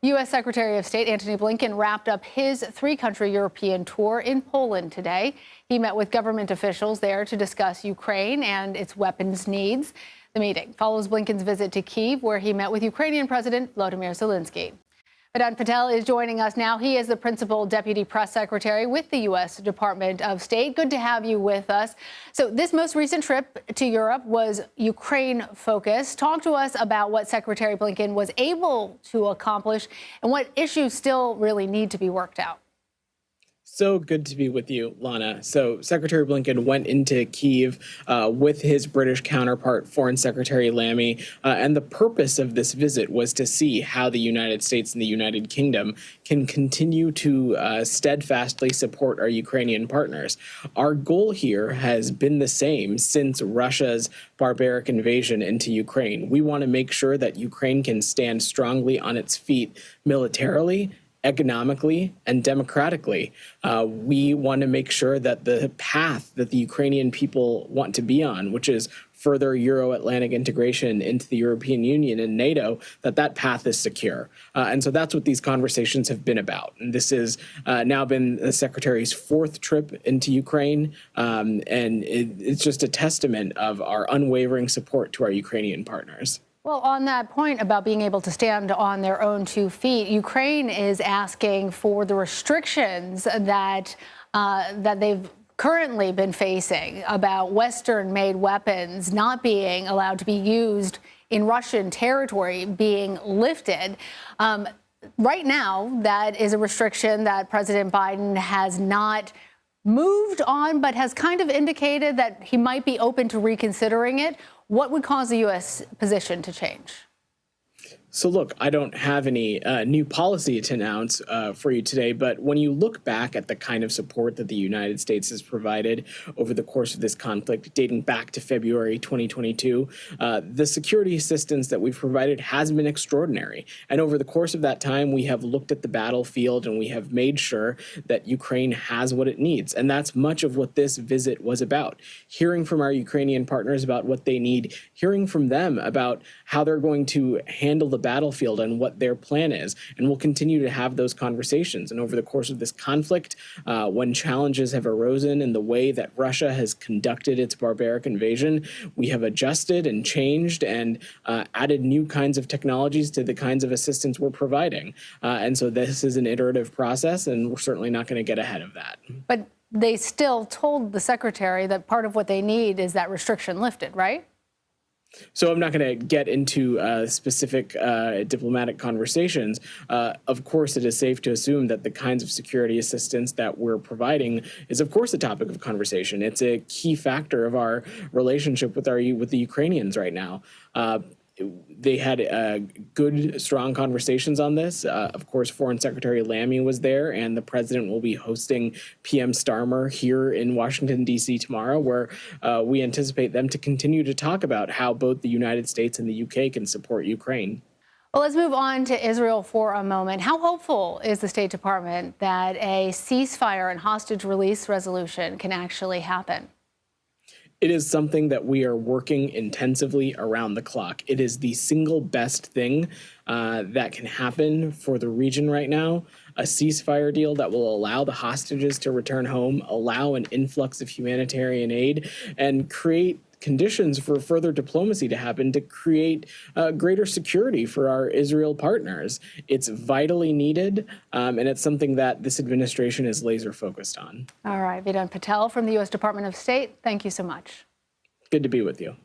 U.S. Secretary of State Antony Blinken wrapped up his three-country European tour in Poland today. He met with government officials there to discuss Ukraine and its weapons needs. The meeting follows Blinken's visit to Kyiv, where he met with Ukrainian President Volodymyr Zelensky. Vedant Patel is joining us now. He is the principal deputy press secretary with the U.S. Department of State. Good to have you with us. So this most recent trip to Europe was Ukraine-focused. Talk to us about what Secretary Blinken was able to accomplish and what issues still really need to be worked out. So good to be with you, Lana. So Secretary Blinken went into Kyiv with his British counterpart, Foreign Secretary Lammy, and the purpose of this visit was to see how the United States and the United Kingdom can continue to steadfastly support our Ukrainian partners. Our goal here has been the same since Russia's barbaric invasion into Ukraine. We want to make sure that Ukraine can stand strongly on its feet militarily, economically, and democratically. We want to make sure that the path that the Ukrainian people want to be on, which is further Euro-Atlantic integration into the European Union and NATO, that path is secure. And so that's what these conversations have been about. And this has now been the Secretary's fourth trip into Ukraine, and it's just a testament of our unwavering support to our Ukrainian partners. Well, on that point about being able to stand on their own 2 feet, Ukraine is asking for the restrictions that they've currently been facing about Western-made weapons not being allowed to be used in Russian territory being lifted. Right now, that is a restriction that President Biden has not moved on, but has kind of indicated that he might be open to reconsidering it. What would cause the U.S. position to change? So look, I don't have any new policy to announce for you today, but when you look back at the kind of support that the United States has provided over the course of this conflict, dating back to February 2022, the security assistance that we've provided has been extraordinary. And over the course of that time, we have looked at the battlefield and we have made sure that Ukraine has what it needs. And that's much of what this visit was about. Hearing from our Ukrainian partners about what they need, hearing from them about how they're going to handle the battlefield and what their plan is. And we'll continue to have those conversations. And over the course of this conflict, when challenges have arisen in the way that Russia has conducted its barbaric invasion, we have adjusted and changed and added new kinds of technologies to the kinds of assistance we're providing. And so this is an iterative process, and we're certainly not going to get ahead of that. But they still told the secretary that part of what they need is that restriction lifted, right? So I'm not going to get into specific diplomatic conversations. Of course, it is safe to assume that the kinds of security assistance that we're providing is, of course, a topic of conversation. It's a key factor of our relationship with the Ukrainians right now. They had good, strong conversations on this. Of course, Foreign Secretary Lammy was there, and the president will be hosting PM Starmer here in Washington, D.C. tomorrow, where we anticipate them to continue to talk about how both the United States and the U.K. can support Ukraine. Well, let's move on to Israel for a moment. How hopeful is the State Department that a ceasefire and hostage release resolution can actually happen? It is something that we are working intensively around the clock. It is the single best thing that can happen for the region right now. A ceasefire deal that will allow the hostages to return home, allow an influx of humanitarian aid, and create conditions for further diplomacy to happen to create greater security for our Israel partners. It's vitally needed, and it's something that this administration is laser focused on. All right, Vedant Patel from the U.S. Department of State, thank you so much. Good to be with you.